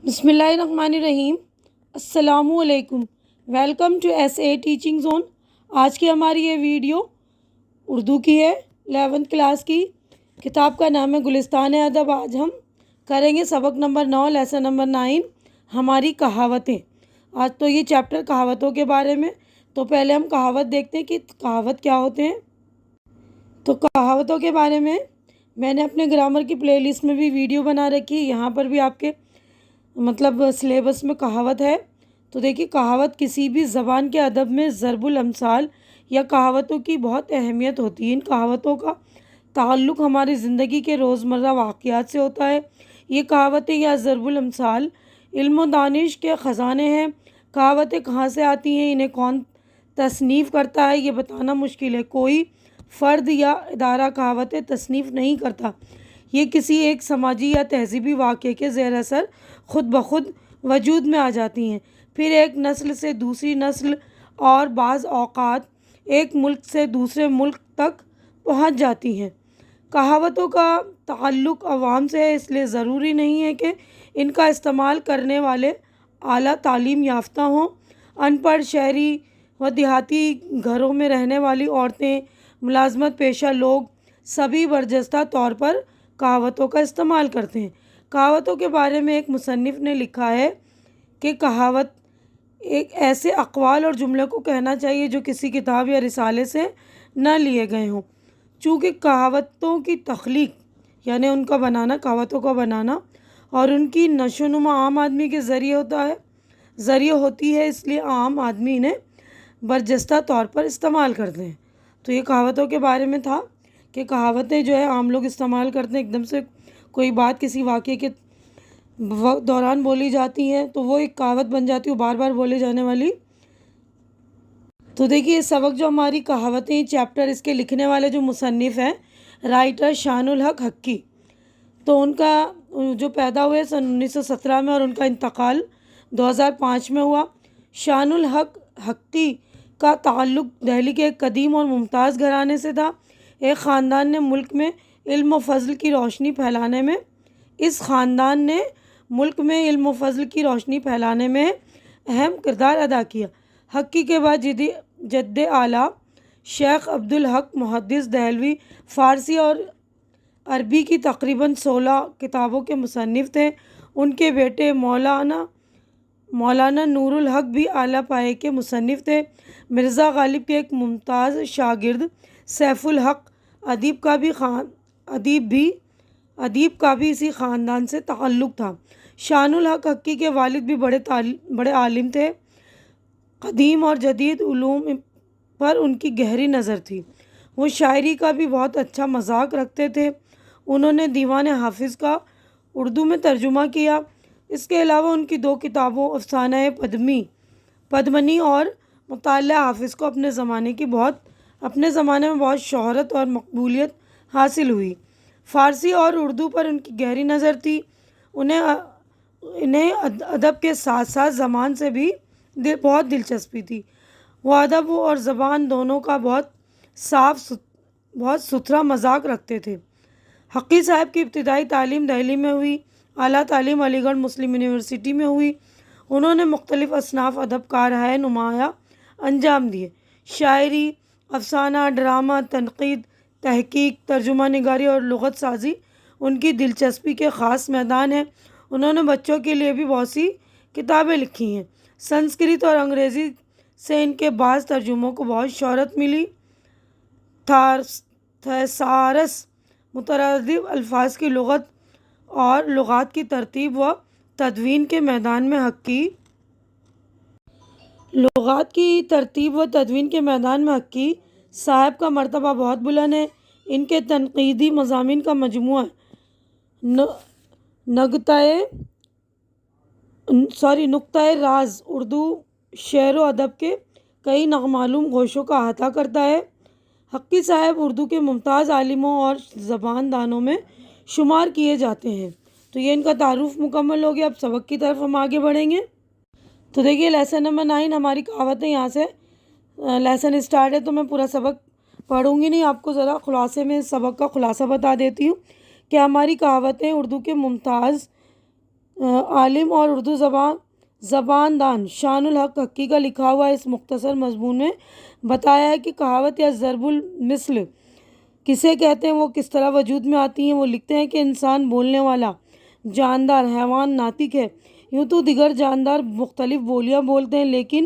بسم اللہ الرحمن الرحیم۔ السلام علیکم، welcome to S A teaching zone. آج کی ہماری یہ ویڈیو اردو کی ہے، 11th کلاس کی۔ کتاب کا نام ہے گلستان ادب۔ آج ہم کریں گے سبق نمبر 9، لیسن نمبر 9، ہماری کہاوتیں۔ آج تو یہ چیپٹر کہاوتوں کے بارے میں، تو پہلے ہم کہاوت دیکھتے ہیں کہ کہاوت کیا ہوتے ہیں۔ تو کہاوتوں کے بارے میں نے اپنے گرامر کی پلے لسٹ میں بھی ویڈیو بنا رکھی ہے، یہاں پر بھی آپ کے سلیبس میں کہاوت ہے۔ تو دیکھیے، کہاوت کسی بھی زبان کے ادب میں ضرب الامثال یا کہاوتوں کی بہت اہمیت ہوتی ہے۔ ان کہاوتوں کا تعلق ہماری زندگی کے روزمرہ واقعات سے ہوتا ہے۔ یہ کہاوتیں یا ضرب الامثال علم و دانش کے خزانے ہیں۔ کہاوتیں کہاں سے آتی ہیں، انہیں کون تصنیف کرتا ہے، یہ بتانا مشکل ہے۔ کوئی فرد یا ادارہ کہاوتیں تصنیف نہیں کرتا، یہ کسی ایک سماجی یا تہذیبی واقعے کے زیر اثر خود بخود وجود میں آ جاتی ہیں، پھر ایک نسل سے دوسری نسل اور بعض اوقات ایک ملک سے دوسرے ملک تک پہنچ جاتی ہیں۔ کہاوتوں کا تعلق عوام سے ہے، اس لیے ضروری نہیں ہے کہ ان کا استعمال کرنے والے اعلیٰ تعلیم یافتہ ہوں۔ ان پڑھ، شہری و دیہاتی گھروں میں رہنے والی عورتیں، ملازمت پیشہ لوگ سبھی برجستہ طور پر کہاوتوں کا استعمال کرتے ہیں۔ کہاوتوں کے بارے میں ایک مصنف نے لکھا ہے کہ کہاوت ایک ایسے اقوال اور جملے کو کہنا چاہیے جو کسی کتاب یا رسالے سے نہ لیے گئے ہوں۔ چونکہ کہاوتوں کی تخلیق یعنی ان کا بنانا، کہاوتوں کا بنانا اور ان کی نشو و نما عام آدمی کے ذریعے ہوتی ہے، اس لیے عام آدمی انہیں برجستہ طور پر استعمال کرتے ہیں۔ تو یہ کہاوتوں کے بارے میں تھا کہ کہاوتیں جو ہے عام لوگ استعمال کرتے ہیں، ایک دم سے کوئی بات کسی واقعے کے دوران بولی جاتی ہے تو وہ ایک کہاوت بن جاتی ہے، بار بار بولے جانے والی۔ تو دیکھیے، یہ سبق جو ہماری کہاوتیں چیپٹر، اس کے لکھنے والے جو مصنف ہیں رائٹر شان الحق حقی، تو ان کا جو پیدا ہوئے سن 1917 میں اور ان کا انتقال 2005 میں ہوا۔ شان الحق حقی کا تعلق دہلی کے ایک قدیم اور ممتاز گھرانے سے تھا۔ ایک خاندان نے ملک میں علم و فضل کی روشنی پھیلانے میں اہم کردار ادا کیا۔ حقی کے بعد جد اعلیٰ شیخ عبدالحق محدث دہلوی فارسی اور عربی کی تقریباً 16 کتابوں کے مصنف تھے۔ ان کے بیٹے مولانا نور الحق بھی اعلیٰ پائے کے مصنف تھے۔ مرزا غالب کے ایک ممتاز شاگرد سیف الحق ادیب کا بھی اسی خاندان سے تعلق تھا۔ شان الحق حقی کے والد بھی بڑے عالم تھے۔ قدیم اور جدید علوم پر ان کی گہری نظر تھی۔ وہ شاعری کا بھی بہت اچھا مذاق رکھتے تھے۔ انہوں نے دیوان حافظ کا اردو میں ترجمہ کیا۔ اس کے علاوہ ان کی 2 کتابوں افسانہ پدمنی اور مطالعہ حافظ کو اپنے زمانے میں بہت شہرت اور مقبولیت حاصل ہوئی۔ فارسی اور اردو پر ان کی گہری نظر تھی۔ انہیں ادب کے ساتھ ساتھ زبان سے بھی بہت دلچسپی تھی۔ وہ ادب اور زبان دونوں کا بہت ستھرا مذاق رکھتے تھے۔ حقی صاحب کی ابتدائی تعلیم دہلی میں ہوئی، اعلیٰ تعلیم علی گڑھ مسلم یونیورسٹی میں ہوئی۔ انہوں نے مختلف اصناف ادب کارہائے نمایاں انجام دیے۔ شاعری، افسانہ، ڈرامہ، تنقید، تحقیق، ترجمہ نگاری اور لغت سازی ان کی دلچسپی کے خاص میدان ہیں۔ انہوں نے بچوں کے لیے بھی بہت سی کتابیں لکھی ہیں۔ سنسکرت اور انگریزی سے ان کے بعض ترجموں کو بہت شہرت ملی۔ تھیسارس مترادف الفاظ کی لغت اور لغات کی ترتیب و تدوین کے میدان میں حقی صاحب کا مرتبہ بہت بلند ہے۔ ان کے تنقیدی مضامین کا مجموعہ نقطۂ راز اردو شعر و ادب کے کئی نامعلوم گوشوں کا احاطہ کرتا ہے۔ حقی صاحب اردو کے ممتاز عالموں اور زبان دانوں میں شمار کیے جاتے ہیں۔ تو یہ ان کا تعارف مکمل ہو گیا۔ اب سبق کی طرف ہم آگے بڑھیں گے۔ تو دیکھیے، لیسن نمبر 9 ہماری کہاوتیں، یہاں سے لیسن اسٹارٹ ہے، تو میں پورا سبق پڑھوں گی نہیں، آپ کو ذرا خلاصے میں سبق کا خلاصہ بتا دیتی ہوں کہ ہماری کہاوتیں اردو کے ممتاز عالم اور اردو زبان دان شان الحق حقی کا لکھا ہوا اس مختصر مضمون میں بتایا ہے کہ کہاوت یا ضرب المثل کسے کہتے ہیں، وہ کس طرح وجود میں آتی ہیں۔ وہ لکھتے ہیں کہ انسان بولنے والا جاندار حیوان ناطق ہے۔ یوں تو دیگر جاندار مختلف بولیاں بولتے ہیں، لیکن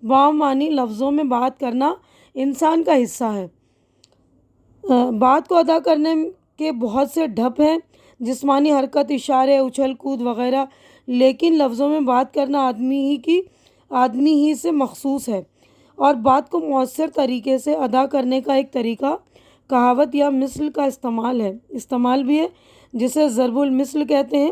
بامعنی لفظوں میں بات کرنا انسان کا حصہ ہے۔ بات کو ادا کرنے کے بہت سے ڈھب ہیں، جسمانی حرکت، اشارے، اچھل کود وغیرہ، لیکن لفظوں میں بات کرنا آدمی ہی سے مخصوص ہے، اور بات کو مؤثر طریقے سے ادا کرنے کا ایک طریقہ کہاوت یا مثل کا استعمال بھی ہے، جسے ضرب المثل کہتے ہیں۔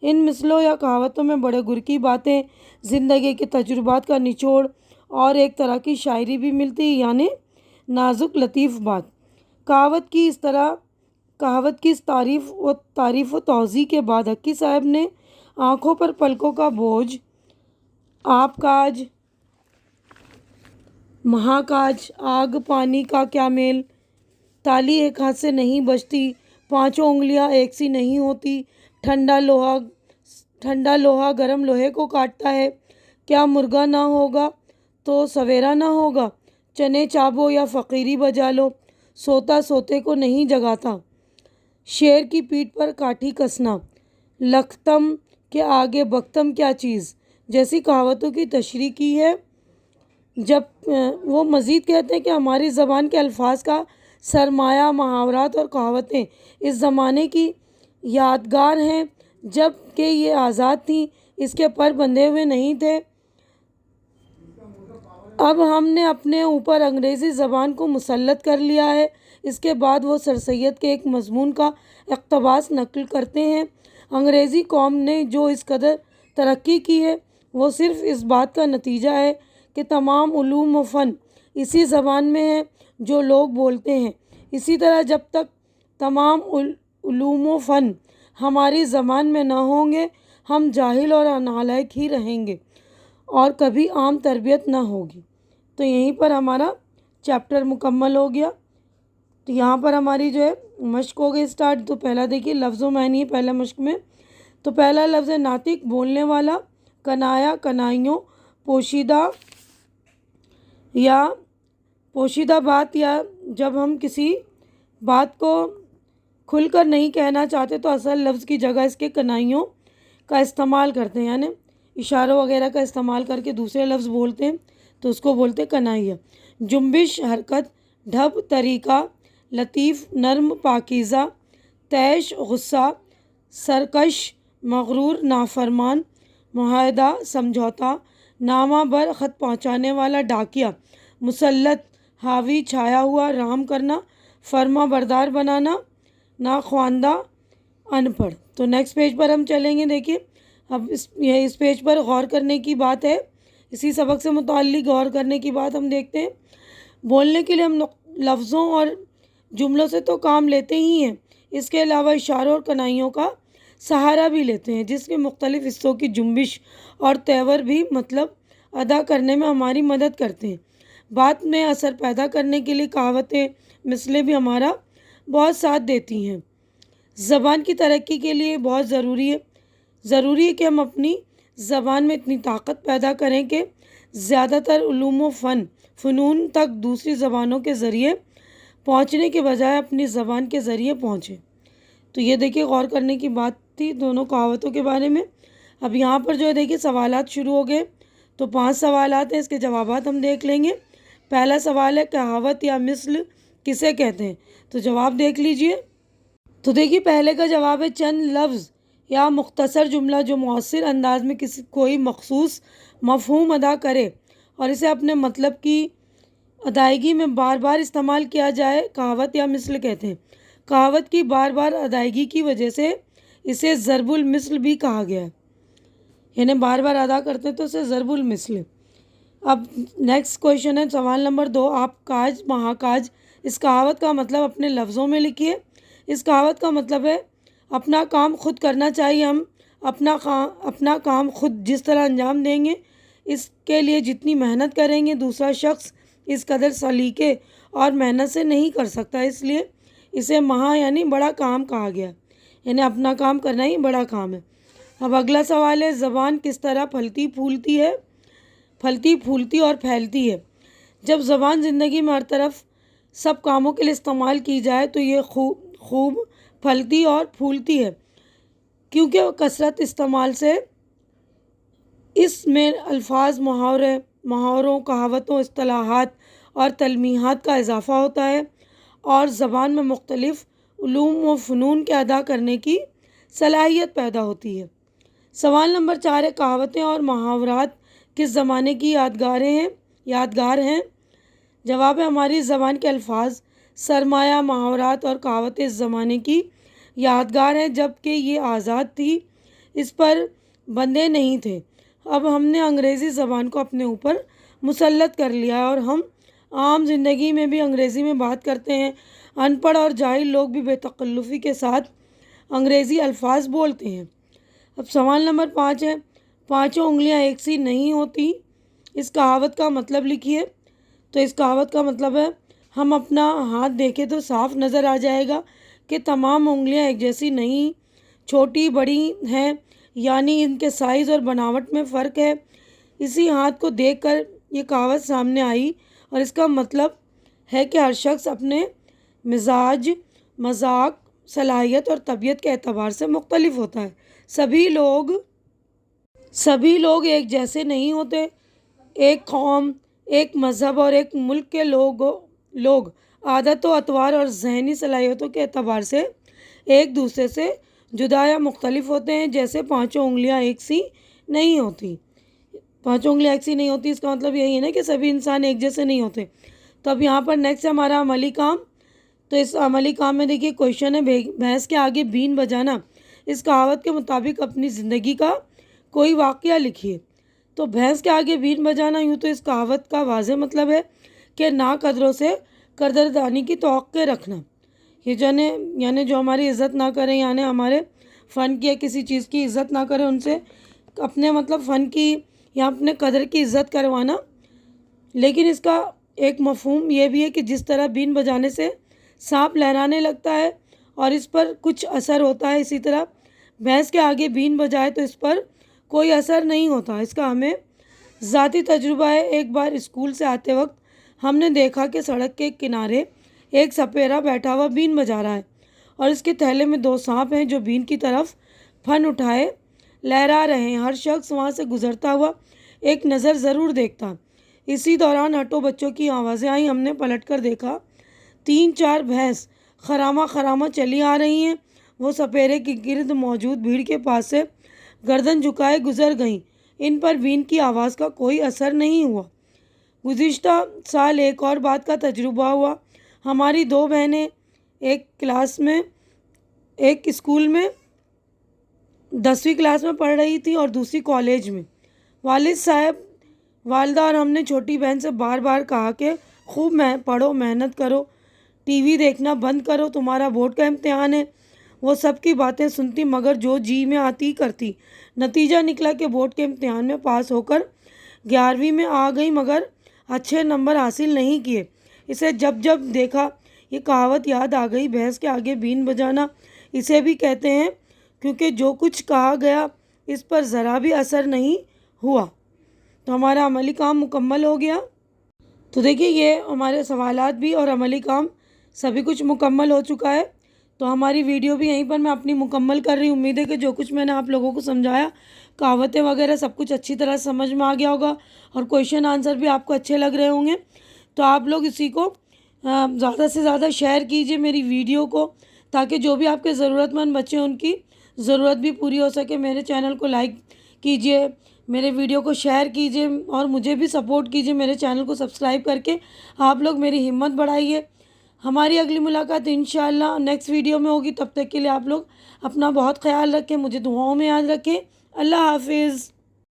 ان مثلوں یا کہاوتوں میں بڑے گر کی باتیں، زندگی کے تجربات کا نچوڑ اور ایک طرح کی شاعری بھی ملتی ہے، یعنی نازک لطیف بات۔ کہاوت کی اس تعریف و توضیح کے بعد حقی صاحب نے آنکھوں پر پلکوں کا بوجھ، آپ کاج مہا کاج، آگ پانی کا کیا میل، تالی ایک ہاتھ سے نہیں بجتی، پانچوں انگلیاں ایک سی نہیں ہوتی، ٹھنڈا لوہا گرم لوہے کو کاٹتا ہے، کیا مرغا نہ ہوگا تو سویرا نہ ہوگا، چنے چابو یا فقیری بجا لو، سوتا سوتے کو نہیں جگاتا، شیر کی پیٹھ پر کاٹھی کسنا، لختم کے آگے بختم کیا چیز جیسی کہاوتوں کی تشریح کی ہے۔ جب وہ مزید کہتے ہیں کہ ہماری زبان کے الفاظ کا سرمایہ محاورات اور کہاوتیں اس زمانے کی یادگار ہیں، جب کہ یہ آزاد تھیں، اس کے پر بندھے ہوئے نہیں تھے۔ اب ہم نے اپنے اوپر انگریزی زبان کو مسلط کر لیا ہے۔ اس کے بعد وہ سر سید کے ایک مضمون کا اقتباس نقل کرتے ہیں: انگریزی قوم نے جو اس قدر ترقی کی ہے، وہ صرف اس بات کا نتیجہ ہے کہ تمام علوم و فن اسی زبان میں ہیں جو لوگ بولتے ہیں۔ اسی طرح جب تک تمام علوم و فن ہماری زبان میں نہ ہوں گے، ہم جاہل اور نالائق ہی رہیں گے اور کبھی عام تربیت نہ ہوگی۔ تو یہیں پر ہمارا چیپٹر مکمل ہو گیا۔ تو یہاں پر ہماری جو ہے مشق ہو گئی اسٹارٹ۔ تو پہلا دیکھیے لفظ و معنی ہے پہلا مشق میں۔ تو پہلا لفظ ہے ناطق، بولنے والا، کنایا، کنائیوں، پوشیدہ بات، یا جب ہم کسی بات کو کھل کر نہیں کہنا چاہتے تو اصل لفظ کی جگہ اس کے کنائیوں کا استعمال کرتے ہیں، یعنی اشاروں وغیرہ کا استعمال کر کے دوسرے لفظ بولتے ہیں تو اس کو بولتے کنائیہ۔ جنبش، حرکت، ڈھب، طریقہ، لطیف، نرم، پاکیزہ، طیش، غصہ، سرکش، مغرور، نافرمان، معاہدہ، سمجھوتا، نامہ بر، خط پہنچانے والا، ڈاکیہ، مسلط، حاوی، چھایا ہوا، رحم کرنا، فرما بردار بنانا، ناخواندہ، ان پڑھ۔ تو نیکسٹ پیج پر ہم چلیں گے۔ دیکھیے اب اس پیج پر غور کرنے کی بات ہے، اسی سبق سے متعلق غور کرنے کی بات ہم دیکھتے ہیں۔ بولنے کے لیے ہم لفظوں اور جملوں سے تو کام لیتے ہی ہیں، اس کے علاوہ اشاروں اور کنائیوں کا سہارا بھی لیتے ہیں، جس کے مختلف حصوں کی جنبش اور تیور بھی مطلب ادا کرنے میں ہماری مدد کرتے ہیں۔ بات میں اثر پیدا کرنے کے لیے کہاوتیں، مثلیں بھی ہمارا بہت ساتھ دیتی ہیں۔ زبان کی ترقی کے لیے بہت ضروری ہے کہ ہم اپنی زبان میں اتنی طاقت پیدا کریں کہ زیادہ تر علوم و فنون تک دوسری زبانوں کے ذریعے پہنچنے کے بجائے اپنی زبان کے ذریعے پہنچیں۔ تو یہ دیکھیے غور کرنے کی بات تھی دونوں کہاوتوں کے بارے میں۔ اب یہاں پر جو ہے دیکھیے سوالات شروع ہو گئے، تو 5 سوالات ہیں، اس کے جوابات ہم دیکھ لیں گے۔ پہلا سوال ہے کہاوت یا مثل کسے کہتے ہیں؟ تو جواب دیکھ لیجئے۔ تو دیکھیے پہلے کا جواب ہے چند لفظ یا مختصر جملہ جو مؤثر انداز میں کوئی مخصوص مفہوم ادا کرے اور اسے اپنے مطلب کی ادائیگی میں بار بار استعمال کیا جائے، کہاوت یا مثل کہتے ہیں۔ کہاوت کی بار بار ادائیگی کی وجہ سے اسے ضرب المثل بھی کہا گیا ہے، یعنی بار بار ادا کرتے ہیں تو اسے ضرب المثل۔ اب نیکسٹ کویشچن ہے سوال نمبر 2، آپ کاج مہا کاج، اس کہاوت کا مطلب اپنے لفظوں میں لکھیے۔ اس کہاوت کا مطلب ہے اپنا کام خود کرنا چاہیے، ہم اپنا کام خود جس طرح انجام دیں گے، اس کے لیے جتنی محنت کریں گے دوسرا شخص اس قدر سلیقے اور محنت سے نہیں کر سکتا، اس لیے اسے مہا یعنی بڑا کام کہا گیا، یعنی اپنا کام کرنا ہی بڑا کام ہے۔ اب اگلا سوال ہے، زبان کس طرح پھلتی پھولتی اور پھیلتی ہے؟ جب زبان زندگی میں ہر طرف سب کاموں کے لیے استعمال کی جائے تو یہ خوب پھلتی اور پھولتی ہے، کیونکہ کثرت استعمال سے اس میں الفاظ، محاوروں، کہاوتوں، اصطلاحات اور تلمیحات کا اضافہ ہوتا ہے اور زبان میں مختلف علوم و فنون کے ادا کرنے کی صلاحیت پیدا ہوتی ہے۔ سوال نمبر 4 ہے، کہاوتیں اور محاورات کس زمانے کی یادگار ہیں؟ جواب ہے، ہماری زبان کے الفاظ، سرمایہ، محاورات اور کہاوتیں اس زمانے کی یادگار ہیں جب کہ یہ آزاد تھی، اس پر بندے نہیں تھے۔ اب ہم نے انگریزی زبان کو اپنے اوپر مسلط کر لیا ہے اور ہم عام زندگی میں بھی انگریزی میں بات کرتے ہیں۔ ان پڑھ اور جاہل لوگ بھی بے تکلفی کے ساتھ انگریزی الفاظ بولتے ہیں۔ اب سوال نمبر 5 ہے، پانچوں انگلیاں ایک سی نہیں ہوتی، اس کہاوت کا مطلب لکھیے۔ تو اس کہاوت کا مطلب ہے، ہم اپنا ہاتھ دیکھیں تو صاف نظر آ جائے گا کہ تمام انگلیاں ایک جیسی نہیں، چھوٹی بڑی ہیں، یعنی ان کے سائز اور بناوٹ میں فرق ہے۔ اسی ہاتھ کو دیکھ کر یہ کہاوت سامنے آئی اور اس کا مطلب ہے کہ ہر شخص اپنے مزاج، مذاق، صلاحیت اور طبیعت کے اعتبار سے مختلف ہوتا ہے۔ سبھی لوگ ایک جیسے نہیں ہوتے۔ ایک قوم، ایک مذہب اور ایک ملک کے لوگ عادت و اطوار اور ذہنی صلاحیتوں کے اعتبار سے ایک دوسرے سے جدا یا مختلف ہوتے ہیں۔ جیسے پانچوں انگلیاں ایک سی نہیں ہوتی، اس کا مطلب یہی ہے نا کہ سبھی انسان ایک جیسے نہیں ہوتے۔ تو اب یہاں پر نیکسٹ ہے ہمارا عملی کام۔ تو اس عملی کام میں دیکھیے کویشچن ہے، بھینس کے آگے بین بجانا۔ اس کہاوت کے مطابق اپنی زندگی کا کوئی واقعہ لکھیے۔ تو بھینس کے آگے بین بجانا، یوں تو اس کہاوت کا واضح مطلب ہے کہ ناقدروں سے قدردانی کی توقع رکھنا، یہ یعنی جو ہماری عزت نہ کریں، یعنی ہمارے فن کی یا کسی چیز کی عزت نہ کریں، ان سے اپنے فن کی یا اپنے قدر کی عزت کروانا۔ لیکن اس کا ایک مفہوم یہ بھی ہے کہ جس طرح بین بجانے سے سانپ لہرانے لگتا ہے اور اس پر کچھ اثر ہوتا ہے، اسی طرح بھینس کے آگے بین بجائے تو اس پر کوئی اثر نہیں ہوتا۔ اس کا ہمیں ذاتی تجربہ ہے۔ ایک بار اسکول سے آتے وقت ہم نے دیکھا کہ سڑک کے کنارے ایک سپیرا بیٹھا ہوا بین بجا رہا ہے اور اس کے تھیلے میں 2 سانپ ہیں جو بین کی طرف پھن اٹھائے لہرا رہے ہیں۔ ہر شخص وہاں سے گزرتا ہوا ایک نظر ضرور دیکھتا۔ اسی دوران ہٹو بچوں کی آوازیں آئیں، ہم نے پلٹ کر دیکھا 3-4 بھینس خرامہ چلی آ رہی ہیں۔ وہ سپیرے کے گرد موجود بھیڑ کے پاس سے گردن جھکائے گزر گئیں، ان پر بین کی آواز کا کوئی اثر نہیں ہوا۔ گزشتہ سال ایک اور بات کا تجربہ ہوا۔ ہماری 2 بہنیں ایک اسکول میں 10ویں کلاس میں پڑھ رہی تھی اور دوسری کالج میں۔ والد صاحب، والدہ اور ہم نے چھوٹی بہن سے بار بار کہا کہ خوب پڑھو، محنت کرو، ٹی وی دیکھنا بند کرو، تمہارا بورڈ کا امتحان ہے۔ وہ سب کی باتیں سنتی مگر جو جی میں آتی کرتی۔ نتیجہ نکلا کہ بورڈ کے امتحان میں پاس ہو کر 11ویں میں آ گئی مگر اچھے نمبر حاصل نہیں کیے۔ اسے جب دیکھا یہ کہاوت یاد آ گئی، بھینس کے آگے بین بجانا اسے بھی کہتے ہیں کیونکہ جو کچھ کہا گیا اس پر ذرا بھی اثر نہیں ہوا۔ تو ہمارا عملی کام مکمل ہو گیا۔ تو دیکھیے یہ ہمارے سوالات بھی اور عملی کام سبھی کچھ مکمل ہو چکا ہے۔ تو ہماری ویڈیو بھی یہیں پر میں اپنی مکمل کر رہی ہوں۔ امید ہے کہ جو کچھ میں نے آپ لوگوں کو سمجھایا، کہاوتیں وغیرہ سب کچھ اچھی طرح سمجھ میں آ گیا ہوگا اور کویشچن آنسر بھی آپ کو اچھے لگ رہے ہوں گے۔ تو آپ لوگ اسی کو زیادہ سے زیادہ شیئر کیجئے میری ویڈیو کو، تاکہ جو بھی آپ کے ضرورت مند بچے ان کی ضرورت بھی پوری ہو سکے۔ میرے چینل کو لائک کیجئے، میرے ویڈیو کو شیئر کیجئے اور مجھے بھی سپورٹ کیجئے، میرے چینل کو سبسکرائب کر کے آپ لوگ میری ہمت بڑھائیے۔ ہماری اگلی ملاقات انشاءاللہ نیکسٹ ویڈیو میں ہوگی۔ تب تک کے لیے آپ لوگ اپنا بہت خیال رکھیں، مجھے دعاؤں میں یاد رکھیں۔ اللہ حافظ۔